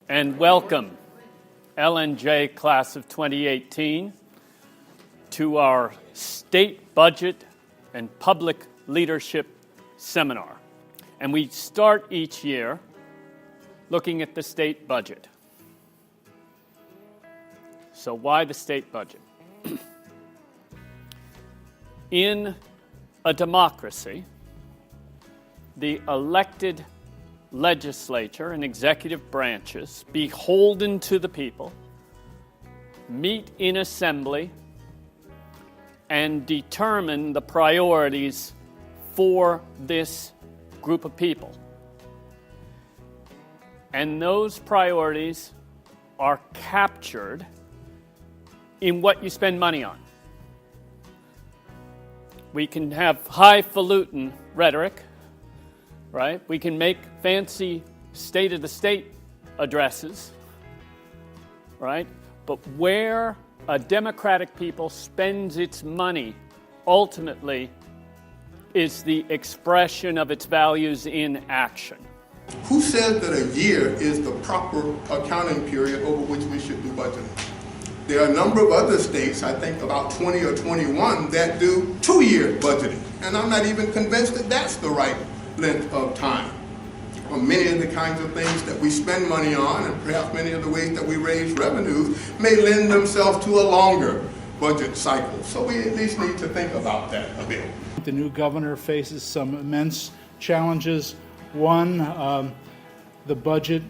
And welcome, LNJ Class of 2018, to our State Budget and Public Leadership Seminar. And we start each year looking at the state budget. So why the state budget? In a democracy, the elected legislature and executive branches, beholden to the people, meet in assembly and determine the priorities for this group of people. And those priorities are captured in what you spend money on. We can have highfalutin rhetoric, right? We can make fancy state-of-the-state addresses, right? But where a democratic people spends its money ultimately is the expression of its values in action. Who says that a year is the proper accounting period over which we should do budgeting? There are a number of other states, I think about 20 or 21, that do 2-year budgeting. And I'm not even convinced that that's the right length of time. Or many of the kinds of things that we spend money on, and perhaps many of the ways that we raise revenues, may lend themselves to a longer budget cycle. So we at least need to think about that a bit. The new governor faces some immense challenges. One, the budget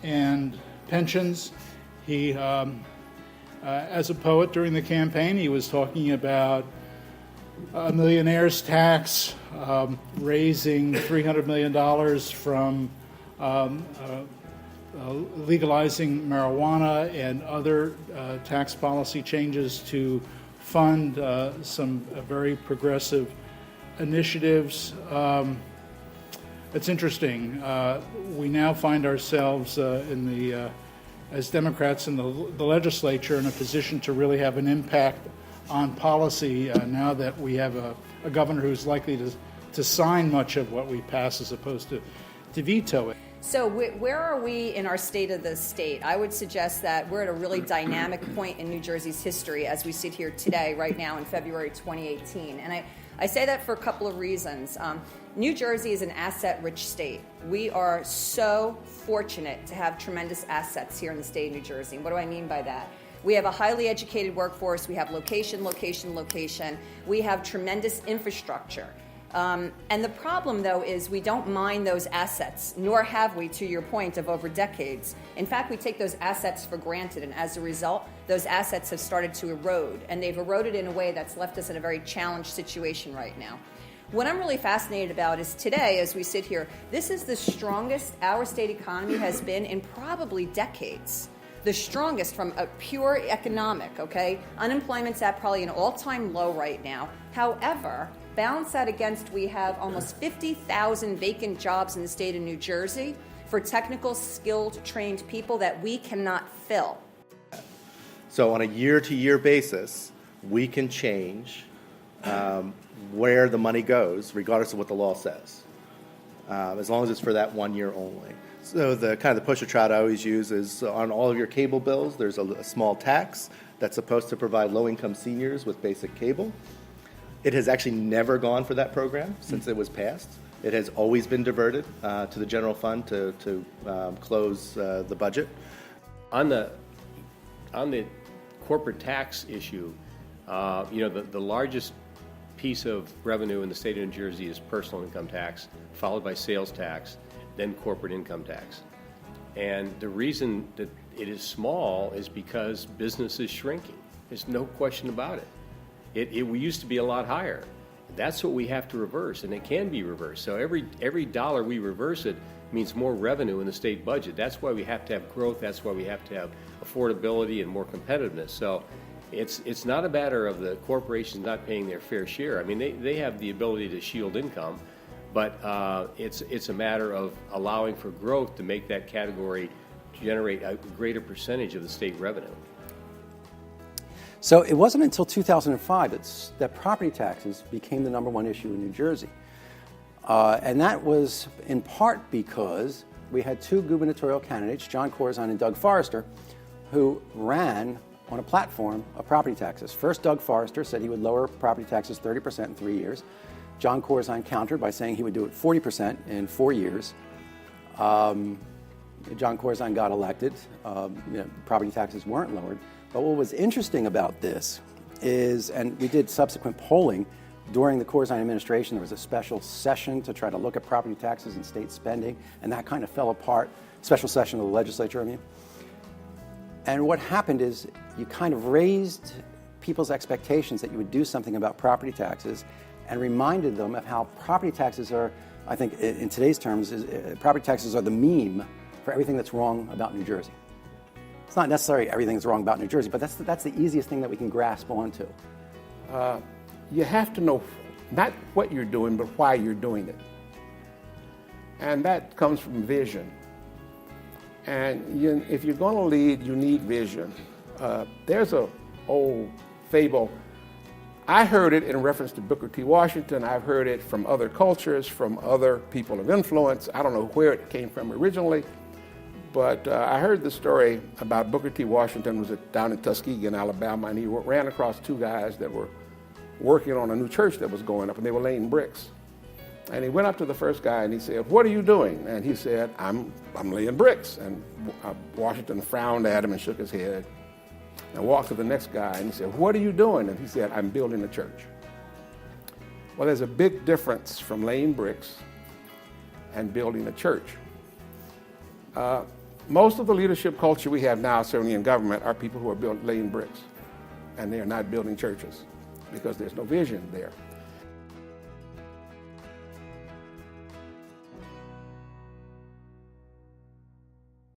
and pensions. He, as a poet during the campaign, he was talking about a millionaire's tax, raising $300 million from legalizing marijuana and other tax policy changes to fund some very progressive initiatives. It's interesting. We now find ourselves as Democrats in the legislature in a position to really have an impact on policy now that we have a governor who's likely to sign much of what we pass as opposed to veto it. So where are we in our state of the state? I would suggest that we're at a really dynamic point in New Jersey's history as we sit here today, right now in February 2018. And I say that for a couple of reasons. New Jersey is an asset-rich state. We are so fortunate to have tremendous assets here in the state of New Jersey. And what do I mean by that? We have a highly educated workforce. We have location. We have tremendous infrastructure. And the problem, though, is we don't mine those assets, nor have we, to your point, of over decades. In fact, we take those assets for granted, and as a result, those assets have started to erode, and they've eroded in a way that's left us in a very challenged situation right now. What I'm really fascinated about is today, as we sit here, this is the strongest our state economy has been in probably decades. The strongest from a pure economic, okay? Unemployment's at probably an all-time low right now. However, balance that against, we have almost 50,000 vacant jobs in the state of New Jersey for technical, skilled, trained people that we cannot fill. So on a year-to-year basis, we can change where the money goes, regardless of what the law says, as long as it's for that 1 year only. So the kind of the pusher trot I always use is on all of your cable bills, there's a small tax that's supposed to provide low-income seniors with basic cable. It has actually never gone for that program since it was passed. It has always been diverted to the general fund to close the budget. On the corporate tax issue, the largest piece of revenue in the state of New Jersey is personal income tax, followed by sales tax, then corporate income tax. And the reason that it is small is because business is shrinking. There's no question about it. We used to be a lot higher. That's what we have to reverse, and it can be reversed. So every dollar we reverse it means more revenue in the state budget. That's why we have to have growth. That's why we have to have affordability and more competitiveness. So it's not a matter of the corporations not paying their fair share. I mean, they have the ability to shield income, but it's a matter of allowing for growth to make that category generate a greater percentage of the state revenue. So it wasn't until 2005 that property taxes became the #1 issue in New Jersey. And that was in part because we had two gubernatorial candidates, John Corzine and Doug Forrester, who ran on a platform of property taxes. First, Doug Forrester said he would lower property taxes 30% in 3 years. John Corzine countered by saying he would do it 40% in 4 years. John Corzine got elected. Property taxes weren't lowered. But what was interesting about this is, and we did subsequent polling during the Corzine administration, there was a special session to try to look at property taxes and state spending, and that kind of fell apart. Special session of the legislature, I mean. And what happened is you kind of raised people's expectations that you would do something about property taxes and reminded them of how property taxes are, I think in today's terms, property taxes are the meme for everything that's wrong about New Jersey. It's not necessarily everything that's wrong about New Jersey, but that's the easiest thing that we can grasp onto. You have to know not what you're doing, but why you're doing it. And that comes from vision. And if you're going to lead, you need vision. There's an old fable. I heard it in reference to Booker T. Washington. I've heard it from other cultures, from other people of influence. I don't know where it came from originally, but I heard the story about Booker T. Washington was down in Tuskegee, Alabama, and he ran across two guys that were working on a new church that was going up, and they were laying bricks. And he went up to the first guy and he said, "What are you doing?" And he said, I'm laying bricks. And Washington frowned at him and shook his head and walked to the next guy and he said, "What are you doing?" And he said, "I'm building a church." Well, there's a big difference from laying bricks and building a church. Most of the leadership culture we have now, certainly in government, are people who are laying bricks, and they are not building churches because there's no vision there.